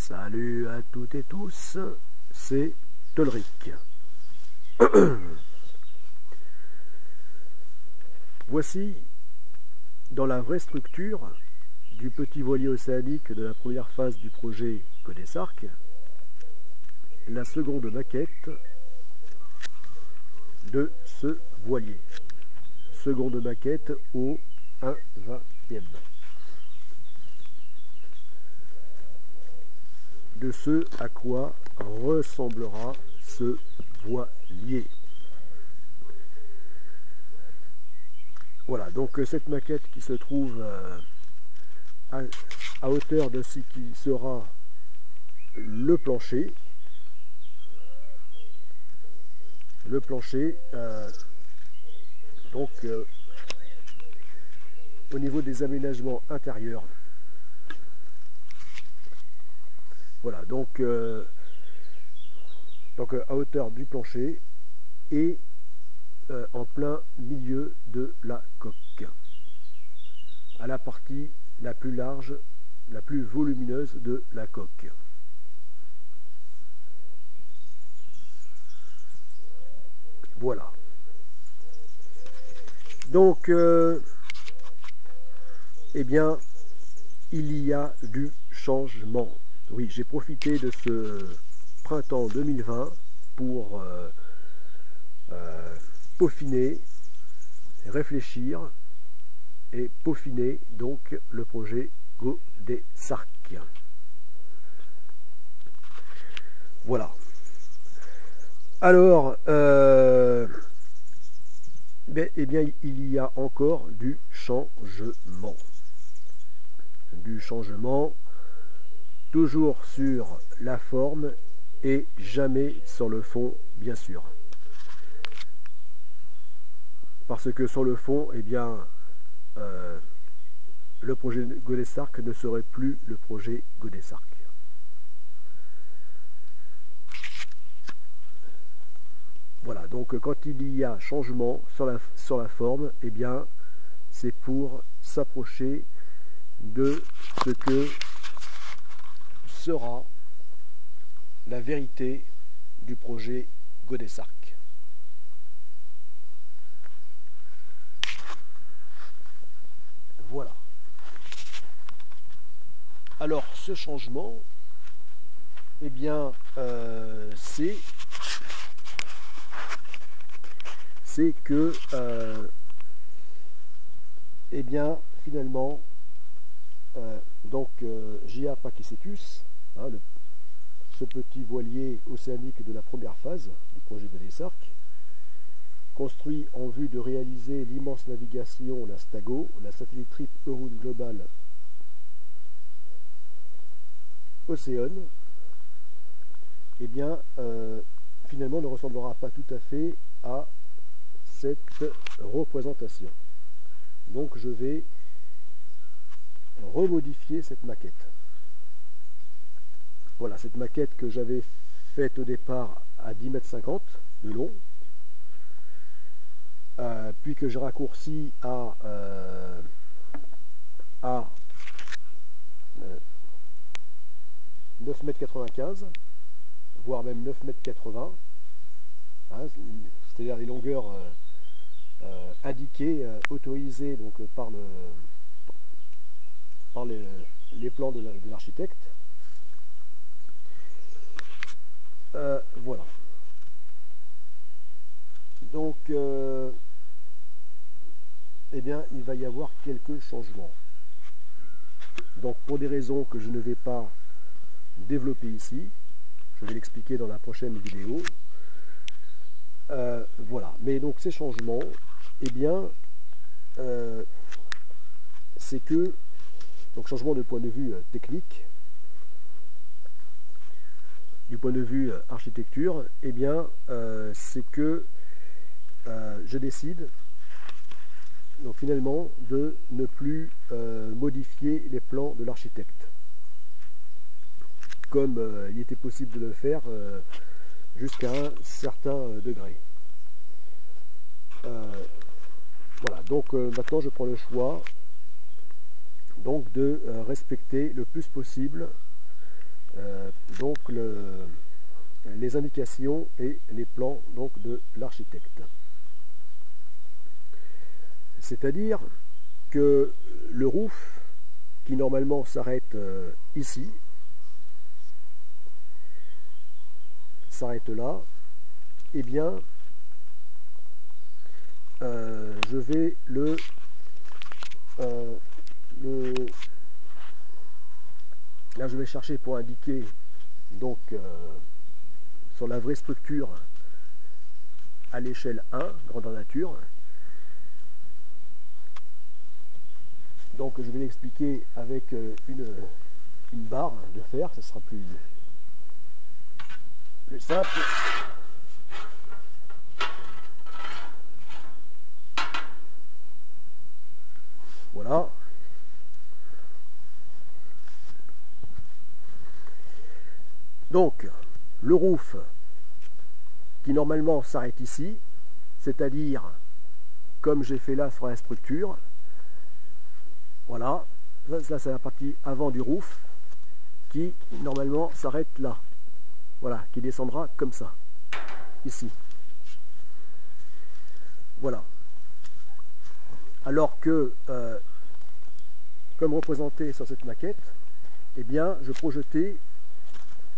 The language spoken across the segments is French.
Salut à toutes et tous, c'est Tolric. Voici, dans la vraie structure du petit voilier océanique de la première phase du projet Godessarc, la seconde maquette de ce voilier. Seconde maquette au 1/20e. De ce à quoi ressemblera ce voilier. Voilà, donc cette maquette qui se trouve à hauteur de ce qui sera le plancher. Le plancher, au niveau des aménagements intérieurs. Voilà, donc à hauteur du plancher et en plein milieu de la coque, à la partie la plus large, la plus volumineuse de la coque. Voilà. Donc, eh bien, il y a du changement. Oui, j'ai profité de ce printemps 2020 pour peaufiner, réfléchir et peaufiner donc le projet Godessarc. Voilà. Alors, eh bien, il y a encore du changement. Du changement, toujours sur la forme et jamais sur le fond, bien sûr. Parce que sur le fond, eh bien, le projet Godessarc ne serait plus le projet Godessarc. Voilà, donc quand il y a changement sur la forme, eh bien, c'est pour s'approcher de ce que sera la vérité du projet Godessarc. Voilà. Alors ce changement, eh bien, c'est que, eh bien, finalement, J.A. Pakicetus, hein, ce petit voilier océanique de la première phase du projet Godessarc, construit en vue de réaliser l'immense navigation, la STAGO, la Satellite Trip Euroon Global Océan, eh bien, finalement ne ressemblera pas tout à fait à cette représentation. Donc je vais remodifier cette maquette. Voilà, cette maquette que j'avais faite au départ à 10,50 m de long, puis que j'ai raccourci à 9,95 m, voire même 9,80 m, hein, c'est-à-dire les longueurs indiquées, autorisées donc, par les plans de l'architecte. Voilà. Donc, eh bien, il va y avoir quelques changements. Donc, pour des raisons que je ne vais pas développer ici, je vais l'expliquer dans la prochaine vidéo. Voilà. Mais donc, ces changements, eh bien, c'est que, donc, changement de point de vue technique, du point de vue architecture, eh bien, c'est que je décide donc finalement de ne plus modifier les plans de l'architecte comme il était possible de le faire jusqu'à un certain degré. Voilà, donc maintenant je prends le choix donc de respecter le plus possible donc les indications et les plans donc, de l'architecte. C'est-à-dire que le roof, qui normalement s'arrête ici, s'arrête là, eh bien, je vais là je vais chercher pour indiquer donc sur la vraie structure à l'échelle 1, grandeur nature. Donc je vais l'expliquer avec une barre de fer, ça sera plus simple. Voilà. Donc, le roof qui normalement s'arrête ici, c'est-à-dire comme j'ai fait là sur la structure, voilà, ça c'est la partie avant du roof qui normalement s'arrête là, voilà, qui descendra comme ça, ici. Voilà. Alors que, comme représenté sur cette maquette, eh bien, je projetais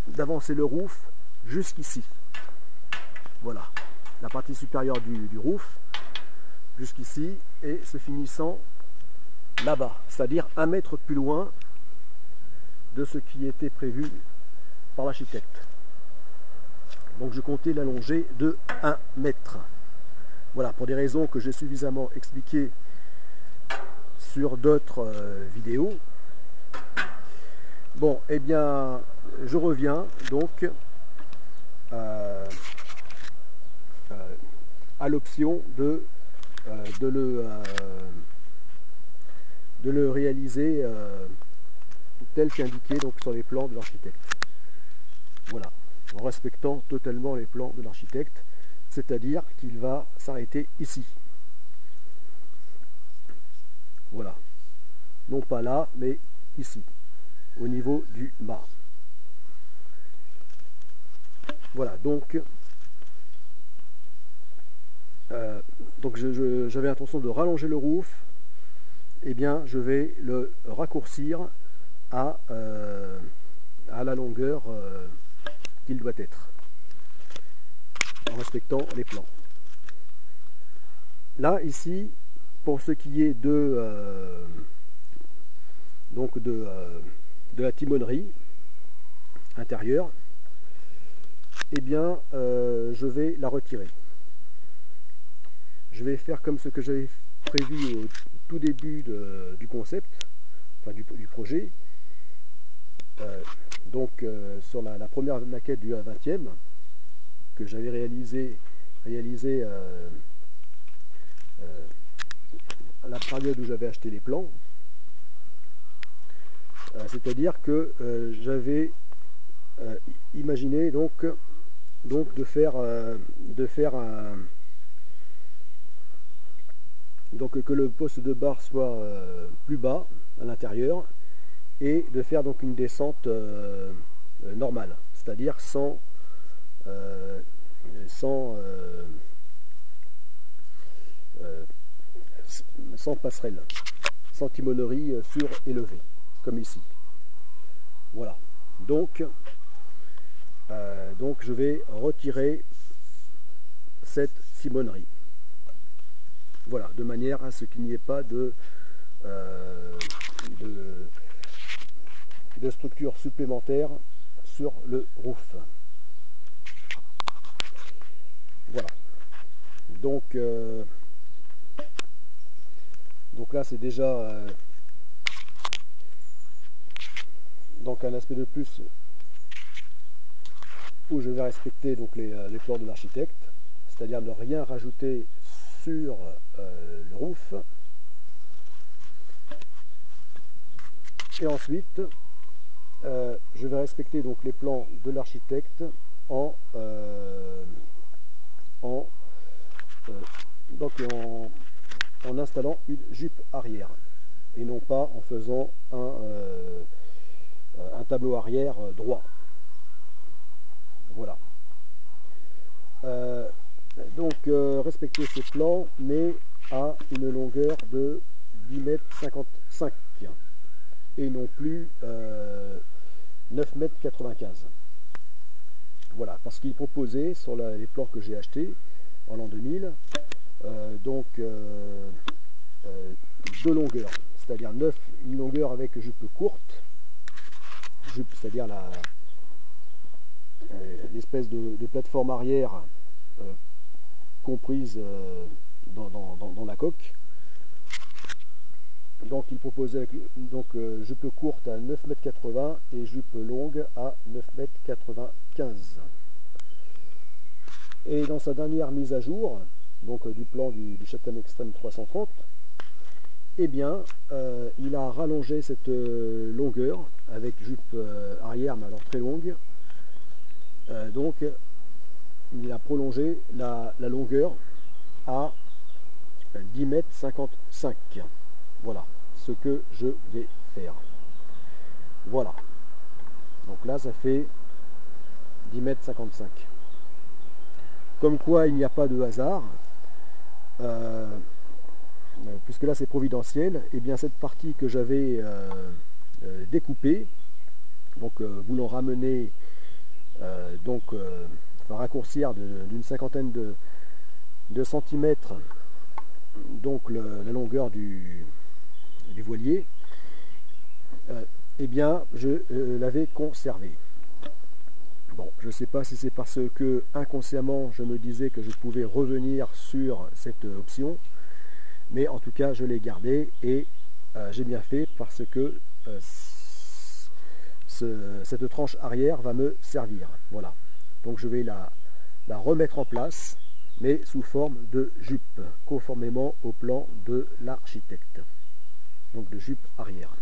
d'avancer le roof jusqu'ici. Voilà, la partie supérieure du roof, jusqu'ici, et se finissant là-bas, c'est-à-dire 1 mètre plus loin de ce qui était prévu par l'architecte. Donc je comptais l'allonger de 1 mètre. Voilà, pour des raisons que j'ai suffisamment expliquées sur d'autres vidéos. Bon, eh bien, je reviens donc à l'option de le réaliser tel qu'indiqué donc sur les plans de l'architecte. Voilà, en respectant totalement les plans de l'architecte, c'est-à-dire qu'il va s'arrêter ici. Voilà, non pas là, mais ici, au niveau du mât. Voilà, donc j'avais l'intention de rallonger le roof, et bien je vais le raccourcir à la longueur qu'il doit être, en respectant les plans. Là, ici, pour ce qui est de la timonerie intérieure, eh bien, je vais la retirer. Je vais faire comme ce que j'avais prévu au tout début du concept, enfin du projet. Sur la première maquette du A20e, que j'avais réalisé à la période où j'avais acheté les plans, c'est-à-dire que j'avais imaginé donc de faire donc que le poste de barre soit plus bas à l'intérieur, et de faire donc une descente normale, c'est-à-dire sans passerelle, sans timonerie surélevée, comme ici. Voilà. Donc je vais retirer cette timonerie. Voilà, de manière à ce qu'il n'y ait pas de structure supplémentaire sur le roof. Voilà. Donc là c'est déjà donc un aspect de plus où je vais respecter donc les plans de l'architecte, c'est-à-dire ne rien rajouter sur le roof. Et ensuite je vais respecter donc les plans de l'architecte en installant une jupe arrière, et non pas en faisant un tableau arrière droit. Voilà. Respecter ce plan, mais à une longueur de 10,55 m et non plus 9,95 m. Voilà, parce qu'il proposait sur les plans que j'ai achetés en l'an 2000, deux longueurs, c'est-à-dire une longueur avec jupe courte, c'est-à-dire l'espèce de plateforme arrière comprise dans la coque. Donc il proposait jupe courte à 9,80 m et jupe longue à 9,95 m. Et dans sa dernière mise à jour, donc du plan du Chatham Extreme 330, eh bien, il a rallongé cette longueur avec jupe arrière, mais alors très longue. Donc, il a prolongé la longueur à 10,55 m. Voilà ce que je vais faire. Voilà. Donc là, ça fait 10,55 m. Comme quoi, il n'y a pas de hasard. Puisque là c'est providentiel, et bien cette partie que j'avais découpée, donc voulant ramener, raccourcir d'une cinquantaine de centimètres donc la longueur du voilier, eh bien je l'avais conservé. Bon, je ne sais pas si c'est parce que inconsciemment je me disais que je pouvais revenir sur cette option, mais en tout cas je l'ai gardé et j'ai bien fait parce que cette tranche arrière va me servir. Voilà, donc je vais la remettre en place, mais sous forme de jupe, conformément au plan de l'architecte, donc de jupe arrière.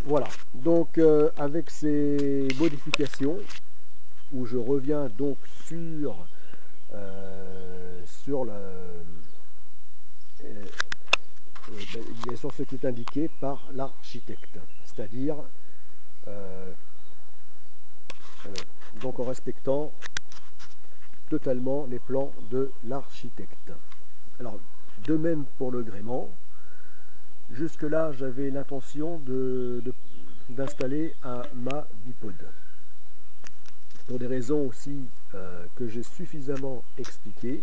Voilà, donc avec ces modifications, où je reviens donc sur ce qui est indiqué par l'architecte, c'est-à-dire donc en respectant totalement les plans de l'architecte. Alors, de même pour le gréement, jusque là j'avais l'intention d'installer un mât bipode. Pour des raisons aussi que j'ai suffisamment expliquées,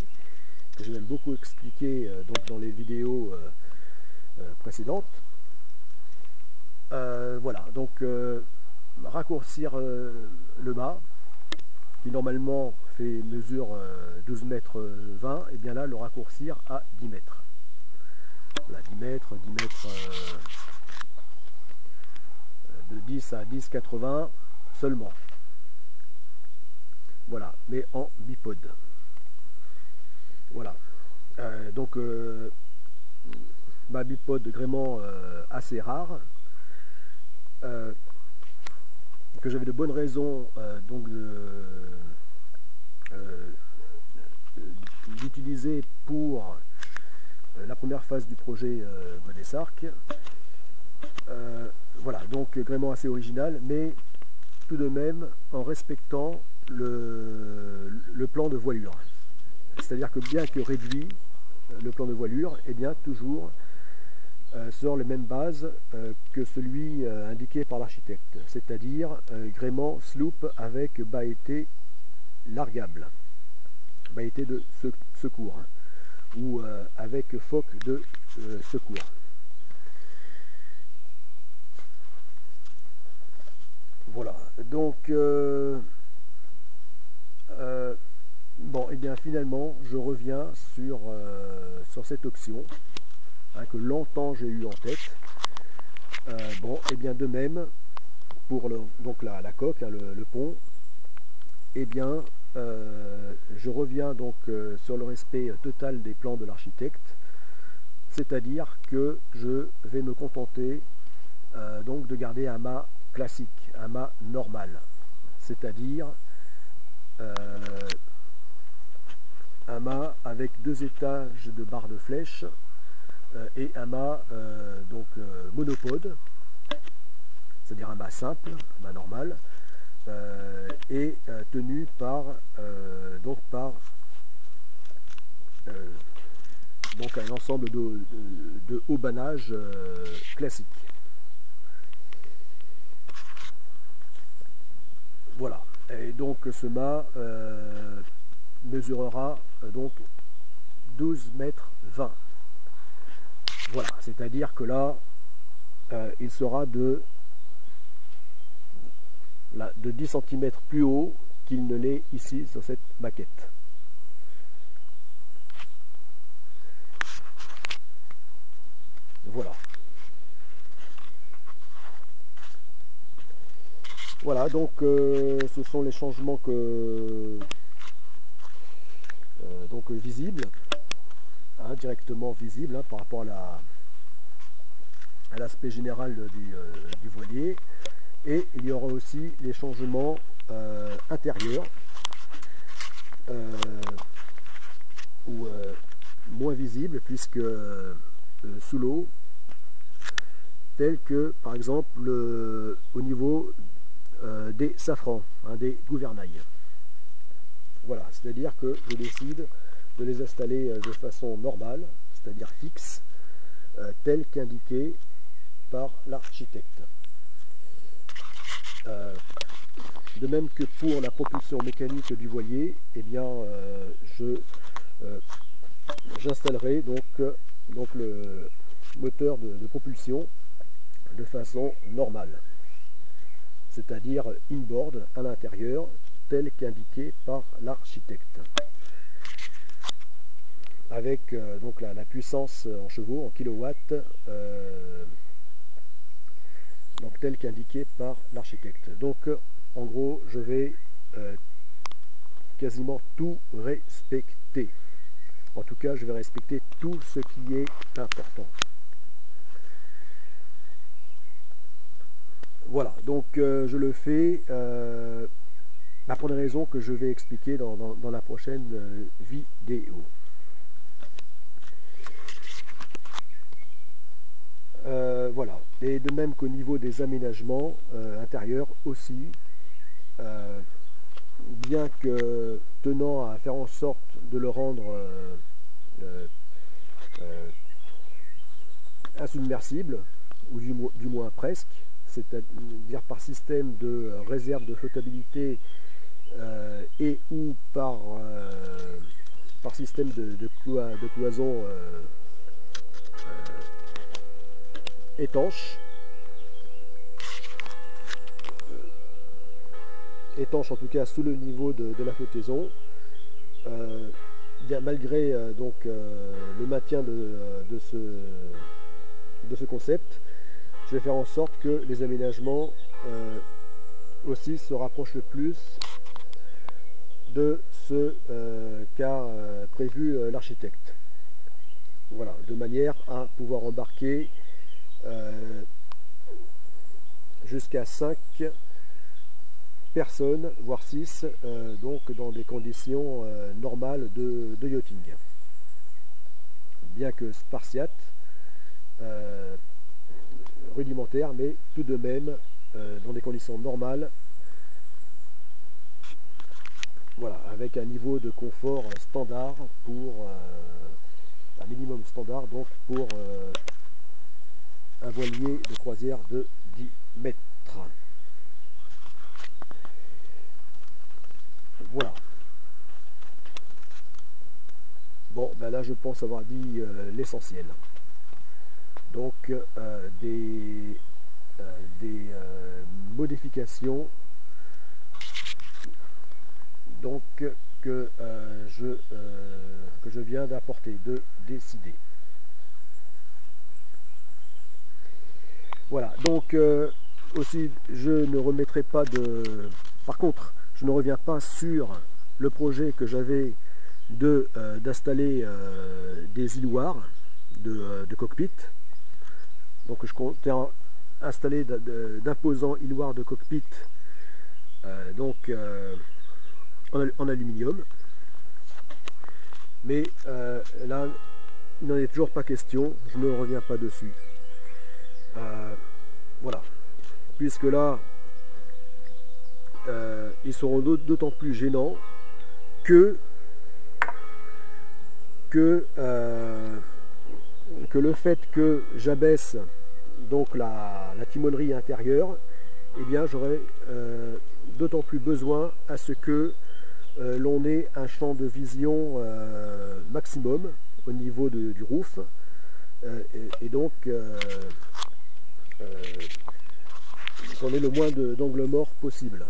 que j'ai même beaucoup expliqué donc dans les vidéos précédentes. Voilà, donc raccourcir le mât, qui normalement mesure 12 mètres 20, et bien là le raccourcir à 10 mètres. Voilà, 10 mètres, de 10 à 10,80 seulement. Voilà, mais en bipode. Voilà. Donc ma bipode de gréement assez rare, que j'avais de bonnes raisons d'utiliser pour la première phase du projet Godessarc. Voilà, donc gréement assez original, mais tout de même en respectant le plan de voilure. C'est-à-dire que bien que réduit, le plan de voilure est bien toujours sur les mêmes bases que celui indiqué par l'architecte, c'est-à-dire gréement sloop avec baïté largable, baïté de secours, ou avec foc de secours. Voilà, donc bon, et bien finalement je reviens sur cette option que longtemps j'ai eu en tête. Bon, et bien de même pour donc la coque, le pont, et bien je reviens donc sur le respect total des plans de l'architecte, c'est-à-dire que je vais me contenter donc de garder un mât classique, un mât normal, c'est-à-dire un mât avec 2 étages de barres de flèche, et un mât monopode, c'est-à-dire un mât simple, un mât normal, et tenu par un ensemble de hauts-bannages classiques. Voilà, et donc ce mât mesurera donc 12 mètres 20. Voilà, c'est-à-dire que là, il sera de 10 cm plus haut qu'il ne l'est ici sur cette maquette. Voilà. Voilà, donc ce sont les changements visibles, hein, directement visibles, hein, par rapport à l'aspect général du voilier. Et il y aura aussi les changements intérieurs ou moins visibles, puisque sous l'eau, tels que par exemple au niveau des safrans, hein, des gouvernails. Voilà, c'est-à-dire que je décide de les installer de façon normale, c'est-à-dire fixe, tel qu'indiqué par l'architecte. De même que pour la propulsion mécanique du voilier, eh bien, j'installerai donc le moteur de propulsion de façon normale, c'est-à-dire inboard à l'intérieur, tel qu'indiqué par l'architecte, avec donc la puissance en chevaux, en kilowatts, donc tel qu'indiqué par l'architecte. Donc en gros, je vais quasiment tout respecter. En tout cas, je vais respecter tout ce qui est important. Voilà, donc je le fais pour des raisons que je vais expliquer dans la prochaine vidéo. Voilà, et de même qu'au niveau des aménagements intérieurs aussi, bien que tenant à faire en sorte de le rendre insubmersible, ou du moins presque, c'est-à-dire par système de réserve de flottabilité et ou par système de cloison étanche en tout cas sous le niveau de la flottaison, bien, malgré le maintien de ce concept, je vais faire en sorte que les aménagements aussi se rapprochent le plus de ce qu'a prévu l'architecte. Voilà, de manière à pouvoir embarquer jusqu'à 5 personnes, voire 6, donc dans des conditions normales de yachting. Bien que spartiate, rudimentaire, mais tout de même dans des conditions normales, voilà, avec un niveau de confort standard pour un minimum standard, donc pour un voilier de croisière de 10 mètres. Voilà. Bon, ben là je pense avoir dit l'essentiel. Donc des modifications donc que je viens d'apporter, de décider. Voilà, donc aussi je ne remettrai pas de... Par contre, je ne reviens pas sur le projet que j'avais d'installer des îloirs de cockpit. Donc je comptais installer d'imposants îloirs de cockpit en aluminium. Mais là, il n'en est toujours pas question, je ne reviens pas dessus. Voilà. Puisque là, ils seront d'autant plus gênants que le fait que j'abaisse donc la timonerie intérieure, eh bien j'aurai d'autant plus besoin à ce que l'on ait un champ de vision maximum au niveau du roof, et donc qu'on ait le moins d'angles morts possible.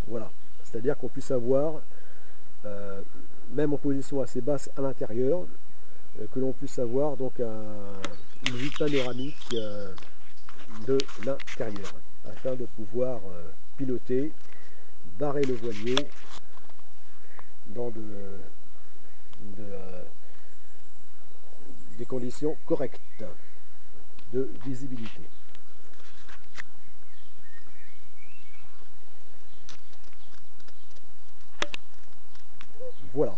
Voilà, c'est-à-dire qu'on puisse avoir, même en position assez basse à l'intérieur, que l'on puisse avoir donc une vue panoramique de l'intérieur, afin de pouvoir piloter, barrer le voilier dans des conditions correctes de visibilité. Voilà.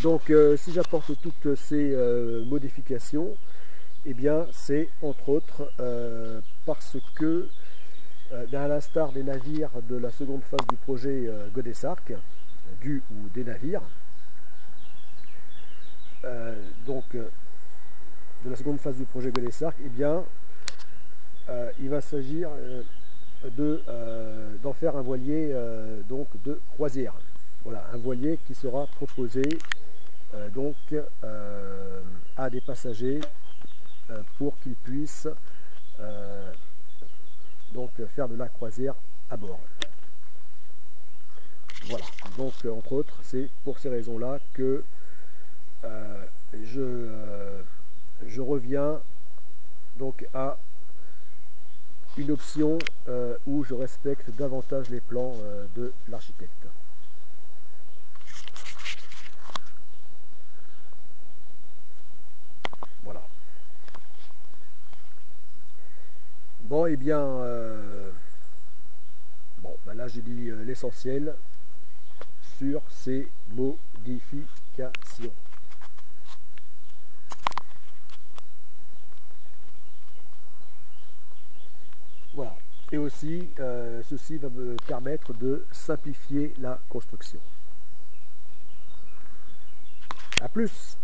Donc si j'apporte toutes ces modifications, eh bien c'est entre autres parce que à l'instar des navires de la seconde phase du projet Godessark, ou des navires, de la seconde phase du projet Godessark, eh bien il va s'agir d'en faire un voilier donc de croisière. Voilà, un voilier qui sera proposé donc à des passagers pour qu'ils puissent donc faire de la croisière à bord. Voilà, donc entre autres, c'est pour ces raisons-là que je reviens donc à une option où je respecte davantage les plans de l'architecte. Voilà. Bon, et bien, là j'ai dit l'essentiel sur ces modifications. Voilà. Et aussi, ceci va me permettre de simplifier la construction. A plus!